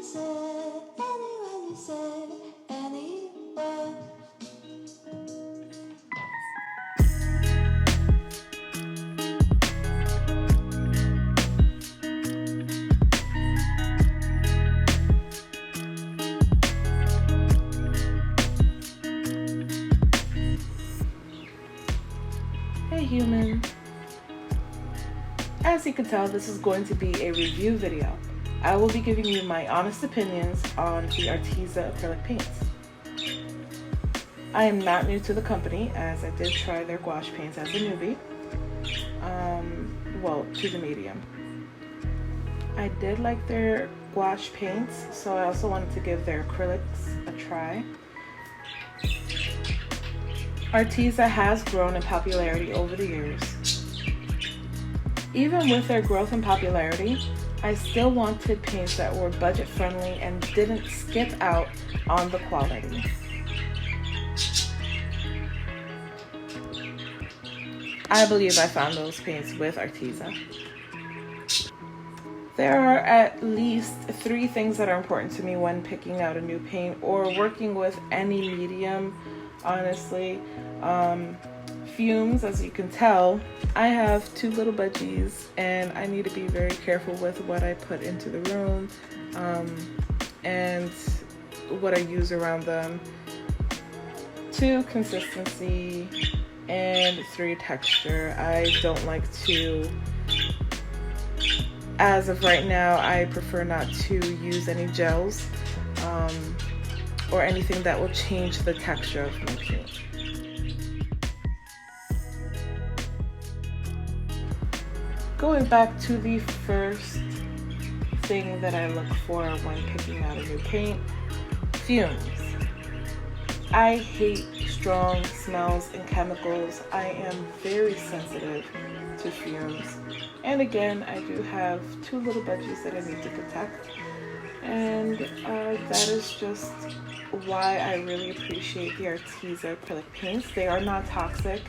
said, anyone you said, anyone. Hey human. As you can tell, this is going to be a review video. I will be giving you my honest opinions on the Arteza acrylic paints. I am not new to the company, as I did try their gouache paints as a newbie. Well, to the medium. I did like their gouache paints, so I also wanted to give their acrylics a try. Arteza has grown in popularity over the years. Even with their growth in popularity, I still wanted paints that were budget friendly and didn't skip out on the quality. I believe I found those paints with Arteza. There are at least 3 things that are important to me when picking out a new paint or working with any medium, honestly. Fumes, as you can tell, I have 2 little budgies and I need to be very careful with what I put into the room and what I use around them. 2, consistency, and 3, texture. I don't like to, as of right now, I prefer not to use any gels or anything that will change the texture of my paint. Going back to the first thing that I look for when picking out a new paint, fumes. I hate strong smells and chemicals. I am very sensitive to fumes. And again, I do have 2 little budgies that I need to protect. And that is just why I really appreciate the Arteza acrylic paints. They are not toxic,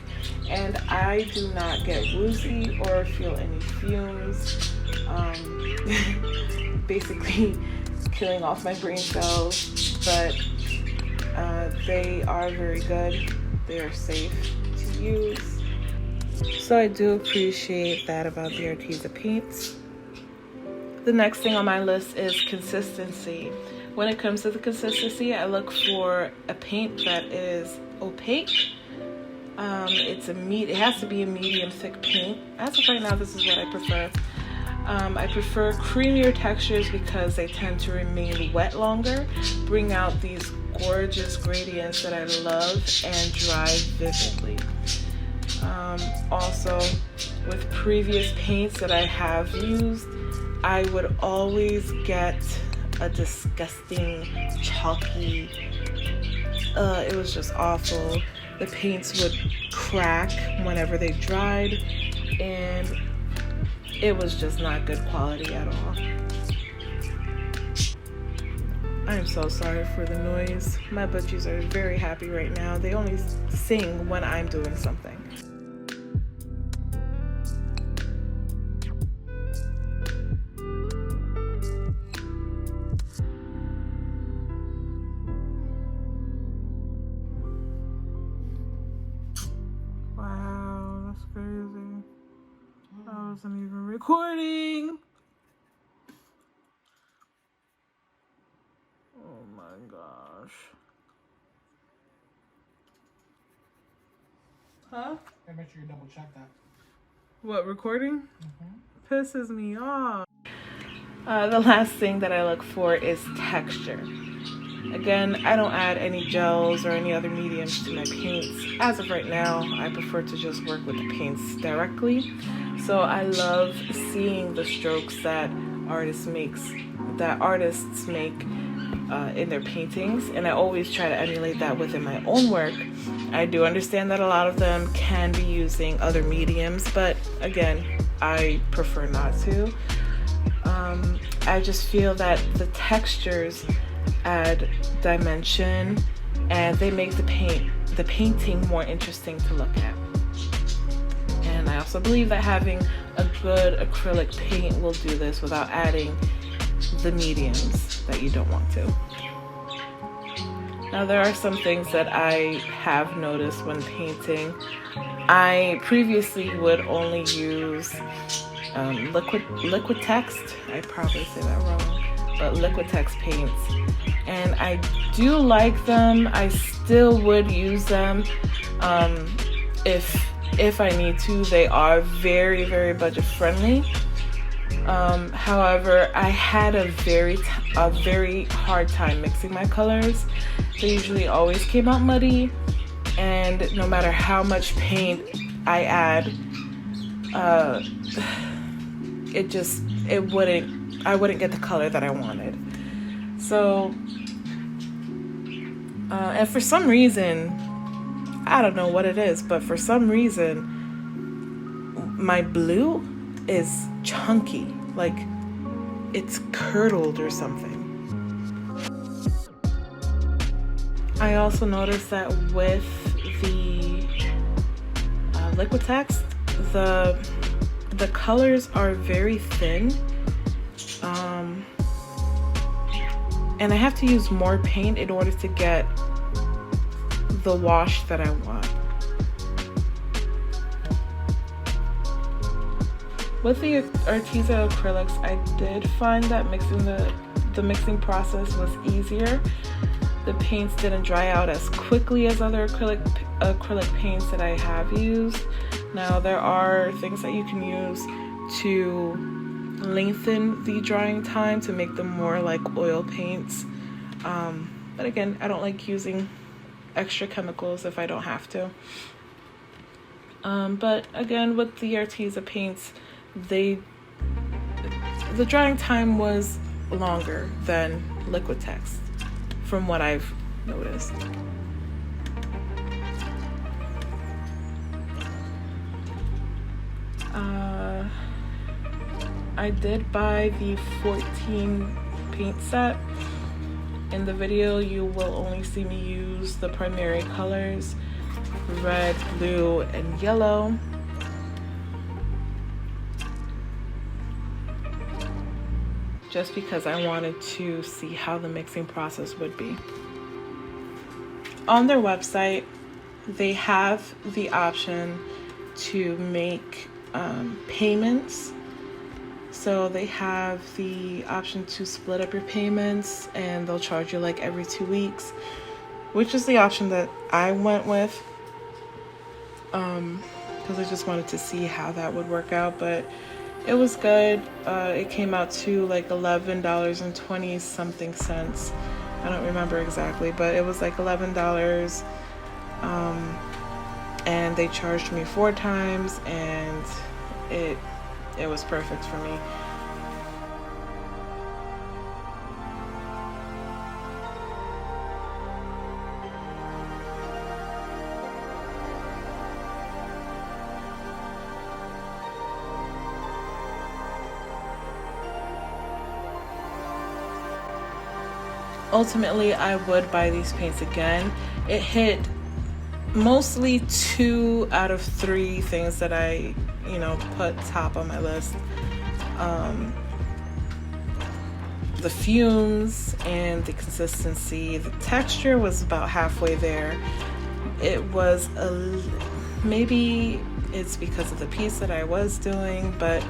and I do not get woozy or feel any fumes. Basically killing off my brain cells, but they are very good. They are safe to use. So I do appreciate that about the Arteza paints. The next thing on my list is consistency. When it comes to the consistency, I look for a paint that is opaque. It has to be a medium thick paint. As of right now, this is what I prefer. I prefer creamier textures because they tend to remain wet longer, bring out these gorgeous gradients that I love, and dry vividly. Also, with previous paints that I have used, I would always get a disgusting chalky, it was just awful. The paints would crack whenever they dried, and it was just not good quality at all. I'm so sorry for the noise. My budgies are very happy right now. They only sing when I'm doing something. Wow, that's crazy. I wasn't even recording. Oh my gosh. Huh? Make sure you double check that. What, recording? Pisses me off. The last thing that I look for is texture. Again, I don't add any gels or any other mediums to my paints. As of right now, I prefer to just work with the paints directly. So I love seeing the strokes that artists make in their paintings, and I always try to emulate that within my own work. I do understand that a lot of them can be using other mediums, but again, I prefer not to. I just feel that the textures add dimension, and they make the painting more interesting to look at. And I also believe that having a good acrylic paint will do this without adding the mediums that you don't want to. Now there are some things that I have noticed when painting. I previously would only use liquid text. I probably say that wrong, but liquid text paints, and I do like them. I still would use them if I need to. They are very, very budget friendly. However, I had a very hard time mixing my colors. They usually always came out muddy, and no matter how much paint I add, I wouldn't get the color that I wanted. So, and for some reason, I don't know what it is, but for some reason, my blue is chunky, like it's curdled or something. I also noticed that with the liquid text, the colors are very thin, and I have to use more paint in order to get the wash that I want. With the Arteza acrylics, I did find that the mixing process was easier. The paints didn't dry out as quickly as other acrylic paints that I have used. Now there are things that you can use to lengthen the drying time to make them more like oil paints. But again, I don't like using extra chemicals if I don't have to. But again, with the Arteza paints, the drying time was longer than liquid text, from what I've noticed. I did buy the 14 paint set. In the video, you will only see me use the primary colors, red, blue, and yellow. Just because I wanted to see how the mixing process would be. On their website, they have the option to make payments. So they have the option to split up your payments, and they'll charge you like every 2 weeks, which is the option that I went with, because I just wanted to see how that would work out. But it was good. It came out to like $11.20 something cents. I don't remember exactly, but it was like $11. And they charged me 4 times, and it was perfect for me. Ultimately, I would buy these paints again. It hit mostly 2 out of 3 things that I, put top on my list. The fumes and the consistency. The texture was about halfway there. It was maybe it's because of the piece that I was doing, but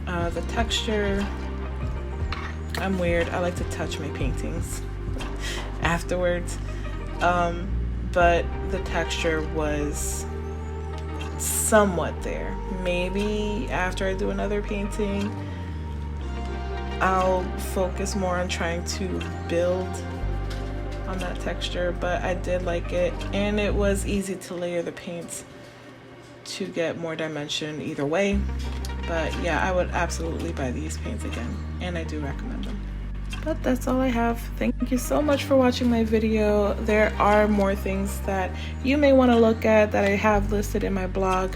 the texture, I'm weird. I like to touch my paintings afterwards. But the texture was somewhat there. Maybe after I do another painting, I'll focus more on trying to build on that texture, but I did like it, and it was easy to layer the paints to get more dimension either way. But yeah, I would absolutely buy these paints again, and I do recommend them. But that's all I have. Thank you so much for watching my video. There are more things that you may want to look at that I have listed in my blog.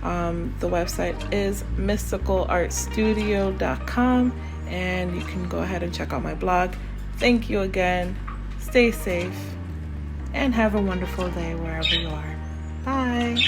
The website is mysticalartstudio.com, and you can go ahead and check out my blog. Thank you again. Stay safe and have a wonderful day wherever you are. Bye.